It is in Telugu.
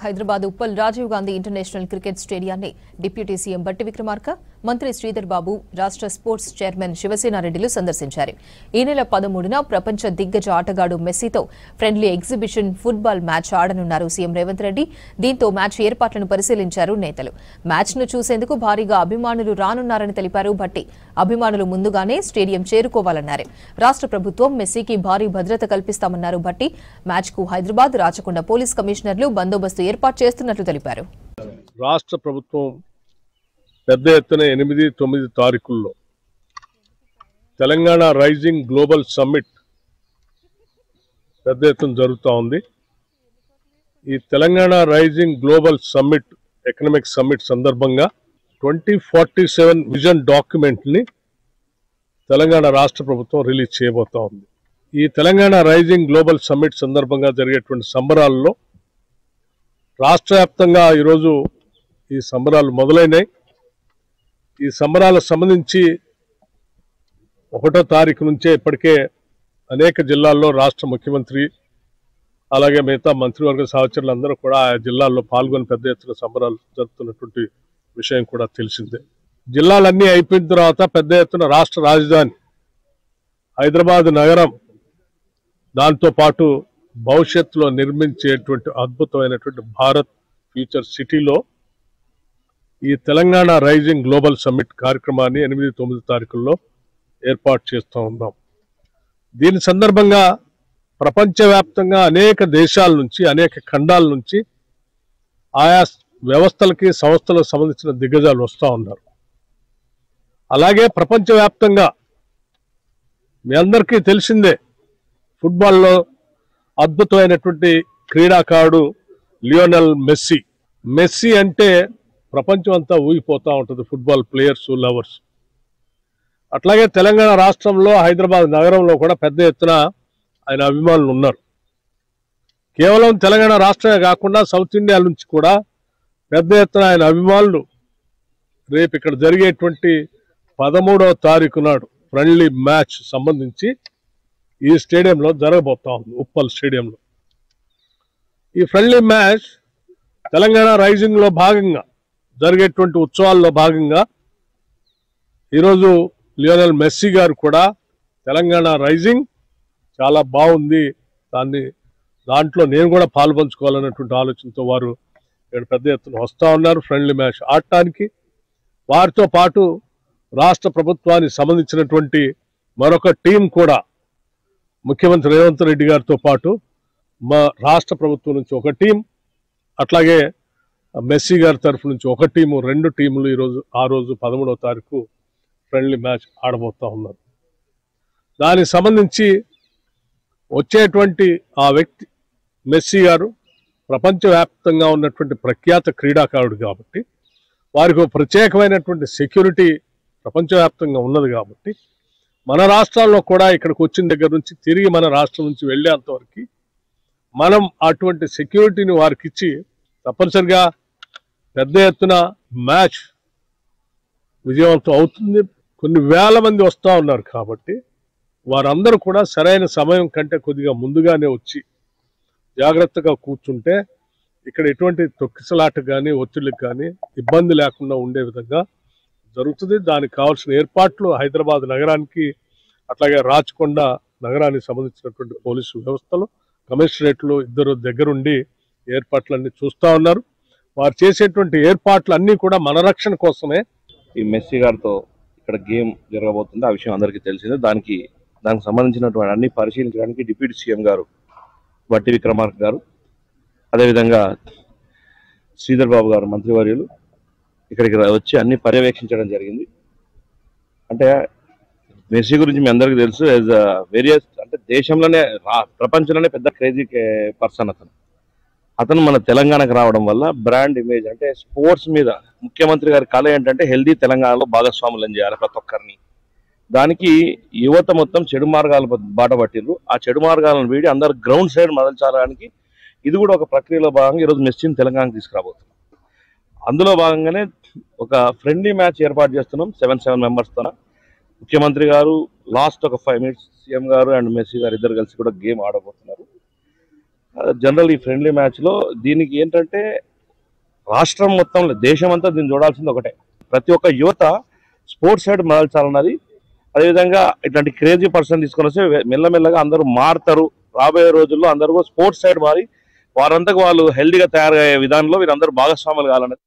హైదరాబాద్ ఉప్పల్ రాజీవ్ గాంధీ ఇంటర్నేషనల్ క్రికెట్ స్టేడియాన్ని డిప్యూటీ సీఎం బట్టి విక్రమార్క, మంత్రి శ్రీధర్ బాబు, రాష్ట్ర స్పోర్ట్స్ చైర్మన్ శివసేనారెడ్డిలు సందర్శించారు. ఈ నెల 13న ప్రపంచ దిగ్గజ ఆటగాడు మెస్సీతో ఫ్రెండ్లీ ఎగ్జిబిషన్ ఫుట్బాల్ మ్యాచ్ ఆడనున్నారు సీఎం రేవంత్ రెడ్డి. దీంతో మ్యాచ్ ఏర్పాట్లను పరిశీలించారు నేతలు. మ్యాచ్ను చూసేందుకు భారీగా అభిమానులు రానున్నారని తెలిపారు భట్టి. అభిమానులు ముందుగానే స్టేడియం చేరుకోవాలన్నారు. రాష్ట్ర ప్రభుత్వం మెస్సీకి భారీ భద్రత కల్పిస్తామన్నారు భట్టి. మ్యాచ్కు హైదరాబాద్, రాచకొండ పోలీస్ కమిషనర్లు బందోబస్తు ఏర్పాటు చేస్తున్నట్లు తెలిపారు. రాష్ట్ర ప్రభుత్వం పెద్ద ఎత్తున 8-9 తారీఖుల్లో తెలంగాణ రైజింగ్ గ్లోబల్ సమ్మిట్ పెద్ద ఎత్తున జరుగుతూ ఉంది. ఈ Telangana rising global summit economic summit సందర్భంగా 2047 విజన్ డాక్యుమెంట్ని తెలంగాణ రాష్ట్ర ప్రభుత్వం రిలీజ్ చేయబోతా ఉంది. ఈ తెలంగాణ రైజింగ్ గ్లోబల్ సమ్మిట్ సందర్భంగా జరిగేటువంటి సంబరాల్లో రాష్ట్ర వ్యాప్తంగా ఈరోజు ఈ సంబరాలు మొదలైనాయి. ఈ సంబరాలకు సంబంధించి 1వ తారీఖు నుంచే ఇప్పటికే అనేక జిల్లాల్లో రాష్ట్ర ముఖ్యమంత్రి అలాగే మిగతా మంత్రివర్గ సహచరులందరూ కూడా ఆ జిల్లాల్లో పాల్గొని పెద్ద ఎత్తున సంబరాలు జరుపుతున్నటువంటి విషయం కూడా తెలిసిందే. జిల్లాలన్నీ అయిపోయిన తర్వాత పెద్ద ఎత్తున రాష్ట్ర రాజధాని హైదరాబాద్ నగరం, దాంతోపాటు భవిష్యత్తులో నిర్మించేటువంటి అద్భుతమైనటువంటి భారత్ ఫ్యూచర్ సిటీలో ఈ తెలంగాణ రైజింగ్ గ్లోబల్ సమ్మిట్ కార్యక్రమాన్ని 8-9 తారీఖుల్లో ఏర్పాటు చేస్తూ ఉన్నాం. దీని సందర్భంగా ప్రపంచవ్యాప్తంగా అనేక దేశాల నుంచి, అనేక ఖండాల నుంచి ఆయా వ్యవస్థలకి, సంస్థలకు సంబంధించిన దిగ్గజాలు వస్తూ ఉన్నారు. అలాగే ప్రపంచవ్యాప్తంగా మీ అందరికీ తెలిసిందే, ఫుట్బాల్లో అద్భుతమైనటువంటి క్రీడాకారుడు లియోనెల్ మెస్సీ. మెస్సీ అంటే ప్రపంచం అంతా ఊగిపోతూ ఉంటుంది, ఫుట్బాల్ ప్లేయర్స్, లవర్స్. అట్లాగే తెలంగాణ రాష్ట్రంలో హైదరాబాద్ నగరంలో కూడా పెద్ద ఎత్తున ఆయన అభిమానులు ఉన్నారు. కేవలం తెలంగాణ రాష్ట్రమే కాకుండా సౌత్ ఇండియా నుంచి కూడా పెద్ద ఎత్తున ఆయన అభిమానులు రేపు ఇక్కడ జరిగేటువంటి 13వ తారీఖు నాడు ఫ్రెండ్లీ మ్యాచ్ సంబంధించి ఈ స్టేడియంలో జరగబోతా ఉంది, ఉప్పల్ స్టేడియంలో. ఈ ఫ్రెండ్లీ మ్యాచ్ తెలంగాణ రైజింగ్ లో భాగంగా జరిగేటువంటి ఉత్సవాల్లో భాగంగా ఈరోజు లియోనెల్ మెస్సీ గారు కూడా తెలంగాణ రైజింగ్ చాలా బాగుంది, దాంట్లో నేను కూడా పాల్పంచుకోవాలన్నటువంటి ఆలోచనతో వారు ఇక్కడ పెద్ద ఎత్తున వస్తూ ఉన్నారు ఫ్రెండ్లీ మ్యాచ్ ఆడటానికి. వారితో పాటు రాష్ట్ర ప్రభుత్వానికి సంబంధించినటువంటి మరొక టీం కూడా ముఖ్యమంత్రి రేవంత్ రెడ్డి గారితో పాటు మా రాష్ట్ర ప్రభుత్వం నుంచి ఒక టీం, అట్లాగే మెస్సీ గారి తరఫు నుంచి ఒక టీము, 2 టీములు ఆ రోజు 13వ తారీఖు ఫ్రెండ్లీ మ్యాచ్ ఆడబోతా ఉన్నారు. దానికి సంబంధించి వచ్చేటువంటి ఆ వ్యక్తి మెస్సీ గారు ప్రపంచవ్యాప్తంగా ఉన్నటువంటి ప్రఖ్యాత క్రీడాకారుడు కాబట్టి వారికి ప్రత్యేకమైనటువంటి సెక్యూరిటీ ప్రపంచవ్యాప్తంగా ఉన్నది కాబట్టి మన రాష్ట్రాల్లో కూడా ఇక్కడికి వచ్చిన దగ్గర నుంచి తిరిగి మన రాష్ట్రం నుంచి వెళ్ళేంతవరకు మనం అటువంటి సెక్యూరిటీని వారికి ఇచ్చి తప్పనిసరిగా పెద్ద ఎత్తున మ్యాచ్ విజయవంతం అవుతుంది. కొన్ని వేల మంది వస్తూ ఉన్నారు కాబట్టి వారందరూ కూడా సరైన సమయం కంటే కొద్దిగా ముందుగానే వచ్చి జాగ్రత్తగా కూర్చుంటే ఇక్కడ ఎటువంటి తొక్కిసలాట కానీ ఒత్తిడికి కానీ ఇబ్బంది లేకుండా ఉండే విధంగా జరుగుతుంది. దానికి కావాల్సిన ఏర్పాట్లు హైదరాబాద్ నగరానికి అట్లాగే రాచకొండ నగరానికి సంబంధించినటువంటి పోలీసు వ్యవస్థలు, కమిషనరేట్లు ఇద్దరు దగ్గరుండి ఏర్పాట్లన్నీ చూస్తూ ఉన్నారు. వారు చేసేటువంటి ఏర్పాట్లు అన్నీ కూడా మన రక్షణ కోసమే. ఈ మెస్సీ గారితో ఇక్కడ గేమ్ జరగబోతుంది, ఆ విషయం అందరికీ తెలిసిందే. దానికి సంబంధించినటువంటి అన్ని పరిశీలించడానికి డిప్యూటీ సీఎం గారు బట్టి విక్రమార్క గారు, అదేవిధంగా శ్రీధర్ బాబు గారు మంత్రివర్యులు ఇక్కడికి వచ్చి అన్ని పర్యవేక్షించడం జరిగింది. అంటే మెస్సీ గురించి మీ అందరికీ తెలుసు, యాజ్ వేరియస్ అంటే దేశంలోనే ప్రపంచంలోనే పెద్ద క్రేజీ పర్సన్ అతను మన తెలంగాణకు రావడం వల్ల బ్రాండ్ ఇమేజ్ అంటే స్పోర్ట్స్ మీద ముఖ్యమంత్రి గారి కళ ఏంటంటే హెల్దీ తెలంగాణలో భాగస్వాములను చేయాలి ప్రతి ఒక్కరిని. దానికి యువత మొత్తం చెడు మార్గాల బాట పట్టిర్రు. ఆ చెడు మార్గాలను వీడి అందరు గ్రౌండ్ సైడ్ మదల్చడానికి ఇది కూడా ఒక ప్రక్రియలో భాగంగా ఈరోజు మెస్సీని తెలంగాణకు తీసుకురాబోతున్నాం. అందులో భాగంగానే ఒక ఫ్రెండ్లీ మ్యాచ్ ఏర్పాటు చేస్తున్నాం 7 మెంబర్స్తో. ముఖ్యమంత్రి గారు లాస్ట్ ఒక 5 minutes సీఎం గారు అండ్ మెస్సీ గారు ఇద్దరు కలిసి కూడా గేమ్ ఆడబోతున్నారు. జనరల్ ఈ ఫ్రెండ్లీ మ్యాచ్లో దీనికి ఏంటంటే రాష్ట్రం మొత్తంలో దేశం అంతా దీన్ని చూడాల్సింది ఒకటే, ప్రతి ఒక్క యువత స్పోర్ట్స్ సైడ్ మరల్చాలన్నది. అదేవిధంగా ఇట్లాంటి క్రేజీ పర్సన్ తీసుకొని వస్తే మెల్లమెల్లగా అందరూ మారుతారు. రాబోయే రోజుల్లో అందరూ స్పోర్ట్స్ సైడ్ మారి వారంతకు వాళ్ళు హెల్దీగా తయారయ్యే విధానంలో వీరందరూ భాగస్వాములు కావాలన్నది.